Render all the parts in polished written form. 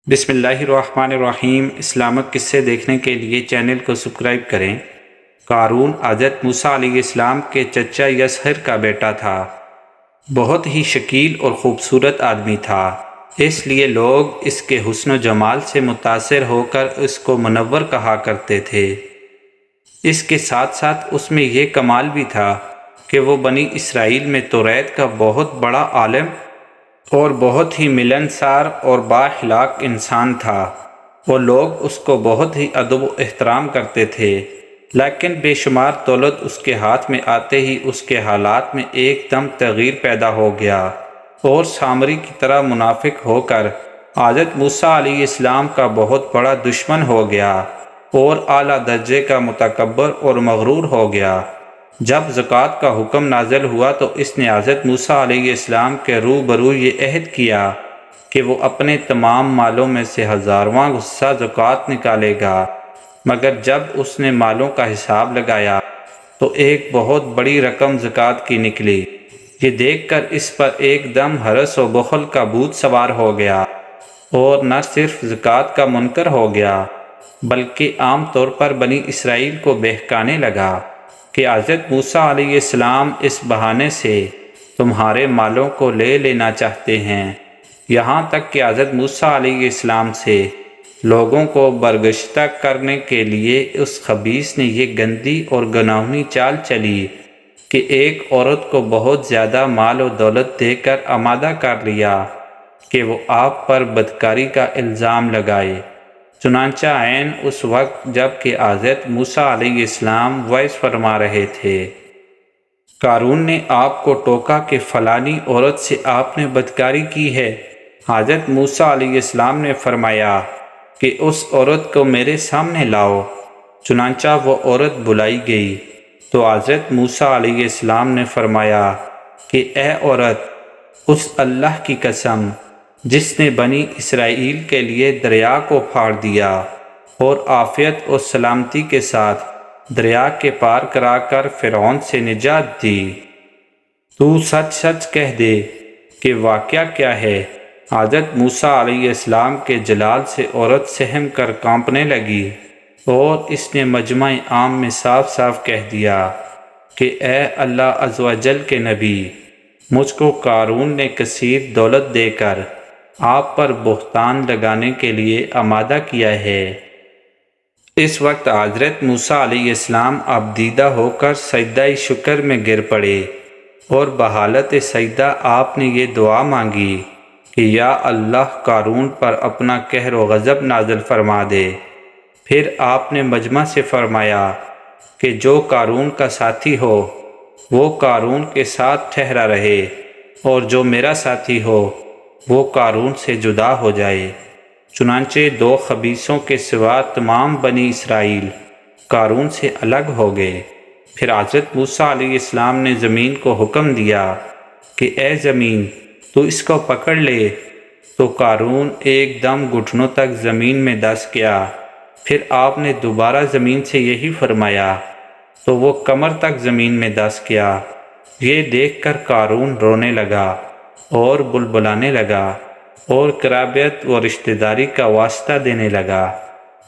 بسم اللہ الرحمن الرحیم۔ اسلامک قصے دیکھنے کے لیے چینل کو سبسکرائب کریں۔ قارون حضرت موسیٰ علیہ السلام کے چچا یسہر کا بیٹا تھا۔ بہت ہی شکیل اور خوبصورت آدمی تھا، اس لیے لوگ اس کے حسن و جمال سے متاثر ہو کر اس کو منور کہا کرتے تھے۔ اس کے ساتھ ساتھ اس میں یہ کمال بھی تھا کہ وہ بنی اسرائیل میں توریت کا بہت بڑا عالم اور بہت ہی ملنسار اور بااخلاق انسان تھا، اور لوگ اس کو بہت ہی ادب و احترام کرتے تھے۔ لیکن بے شمار دولت اس کے ہاتھ میں آتے ہی اس کے حالات میں ایک دم تغیر پیدا ہو گیا اور سامری کی طرح منافق ہو کر حضرت موسیٰ علیہ السلام کا بہت بڑا دشمن ہو گیا اور اعلیٰ درجے کا متکبر اور مغرور ہو گیا۔ جب زکوٰۃ کا حکم نازل ہوا تو اس نے حضرت موسیٰ علیہ السلام کے روبرو یہ عہد کیا کہ وہ اپنے تمام مالوں میں سے 1000واں حصہ زکوٰۃ نکالے گا، مگر جب اس نے مالوں کا حساب لگایا تو ایک بہت بڑی رقم زکوٰۃ کی نکلی۔ یہ دیکھ کر اس پر ایک دم حرص و بخل کا بھوت سوار ہو گیا اور نہ صرف زکوٰۃ کا منکر ہو گیا بلکہ عام طور پر بنی اسرائیل کو بہکانے لگا کہ حضرت موسیٰ علیہ السلام اس بہانے سے تمہارے مالوں کو لے لینا چاہتے ہیں، یہاں تک کہ حضرت موسیٰ علیہ السلام سے لوگوں کو برگشتہ کرنے کے لیے اس خبیث نے یہ گندی اور گناہنی چال چلی کہ ایک عورت کو بہت زیادہ مال و دولت دے کر آمادہ کر لیا کہ وہ آپ پر بدکاری کا الزام لگائے۔ چنانچہ عین اس وقت جب کہ حضرت موسیٰ علیہ السلام وعظ فرما رہے تھے، قارون نے آپ کو ٹوکا کہ فلانی عورت سے آپ نے بدکاری کی ہے۔ حضرت موسیٰ علیہ السلام نے فرمایا کہ اس عورت کو میرے سامنے لاؤ۔ چنانچہ وہ عورت بلائی گئی تو حضرت موسیٰ علیہ السلام نے فرمایا کہ اے عورت، اس اللہ کی قسم جس نے بنی اسرائیل کے لیے دریا کو پھاڑ دیا اور عافیت اور سلامتی کے ساتھ دریا کے پار کرا کر فرعون سے نجات دی، تو سچ سچ کہہ دے کہ واقعہ کیا ہے۔ حضرت موسیٰ علیہ السلام کے جلال سے عورت سہم کر کانپنے لگی اور اس نے مجمع عام میں صاف صاف کہہ دیا کہ اے اللہ عز و جل کے نبی، مجھ کو قارون نے کثیر دولت دے کر آپ پر بہتان لگانے کے لیے آمادہ کیا ہے۔ اس وقت حضرت موسیٰ علیہ السلام ابدیدہ ہو کر سجدہ شکر میں گر پڑے اور بحالت سجدہ آپ نے یہ دعا مانگی کہ یا اللہ قارون پر اپنا قہر و غضب نازل فرما دے۔ پھر آپ نے مجمع سے فرمایا کہ جو قارون کا ساتھی ہو وہ قارون کے ساتھ ٹھہرا رہے، اور جو میرا ساتھی ہو وہ قارون سے جدا ہو جائے۔ چنانچہ 2 خبیثوں کے سوا تمام بنی اسرائیل قارون سے الگ ہو گئے۔ پھر حضرت موسیٰ علیہ السلام نے زمین کو حکم دیا کہ اے زمین، تو اس کو پکڑ لے، تو قارون ایک دم گھٹنوں تک زمین میں دس گیا۔ پھر آپ نے دوبارہ زمین سے یہی فرمایا تو وہ کمر تک زمین میں دس گیا۔ یہ دیکھ کر قارون رونے لگا اور بلبلانے لگا اور قرابت و رشتہ داری کا واسطہ دینے لگا،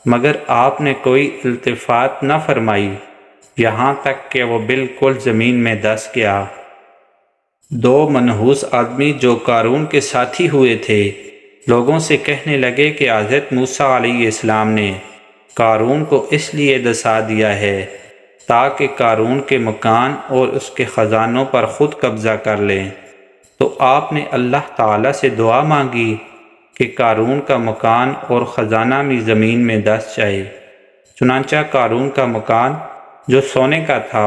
مگر آپ نے کوئی التفات نہ فرمائی، یہاں تک کہ وہ بالکل زمین میں دس گیا۔ 2 منحوس آدمی جو قارون کے ساتھی ہوئے تھے لوگوں سے کہنے لگے کہ حضرت موسیٰ علیہ السلام نے قارون کو اس لیے دسا دیا ہے تاکہ قارون کے مکان اور اس کے خزانوں پر خود قبضہ کر لیں۔ تو آپ نے اللہ تعالیٰ سے دعا مانگی کہ قارون کا مکان اور خزانہ بھی زمین میں دس جائے۔ چنانچہ قارون کا مکان جو سونے کا تھا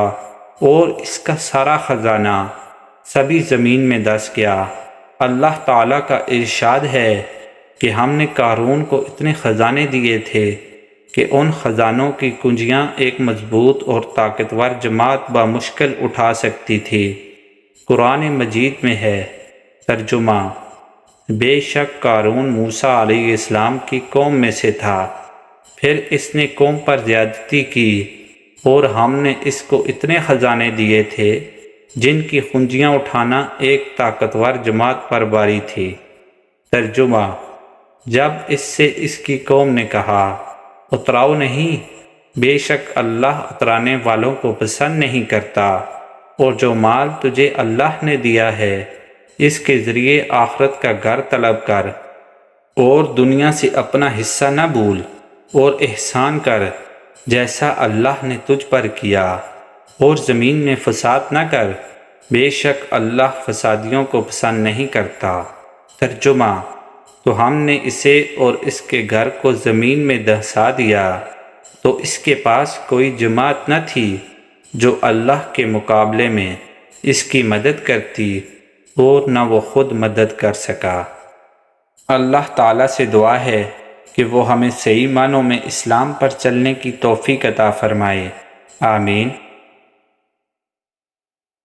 اور اس کا سارا خزانہ سبھی زمین میں دس گیا۔ اللہ تعالیٰ کا ارشاد ہے کہ ہم نے قارون کو اتنے خزانے دیے تھے کہ ان خزانوں کی کنجیاں ایک مضبوط اور طاقتور جماعت بمشکل اٹھا سکتی تھی۔ قرآن مجید میں ہے ترجمہ، بے شک قارون موسیٰ علیہ السلام کی قوم میں سے تھا، پھر اس نے قوم پر زیادتی کی اور ہم نے اس کو اتنے خزانے دیے تھے جن کی کنجیاں اٹھانا ایک طاقتور جماعت پر باری تھی۔ ترجمہ، جب اس سے اس کی قوم نے کہا اتراؤ نہیں، بے شک اللہ اترانے والوں کو پسند نہیں کرتا، اور جو مال تجھے اللہ نے دیا ہے اس کے ذریعے آخرت کا گھر طلب کر، اور دنیا سے اپنا حصہ نہ بھول، اور احسان کر جیسا اللہ نے تجھ پر کیا، اور زمین میں فساد نہ کر، بے شک اللہ فسادیوں کو پسند نہیں کرتا۔ ترجمہ: تو ہم نے اسے اور اس کے گھر کو زمین میں دہسا دیا تو اس کے پاس کوئی جماعت نہ تھی جو اللہ کے مقابلے میں اس کی مدد کرتی، اور نہ وہ خود مدد کر سکا۔ اللہ تعالیٰ سے دعا ہے کہ وہ ہمیں صحیح معنوں میں اسلام پر چلنے کی توفیق عطا فرمائے، آمین۔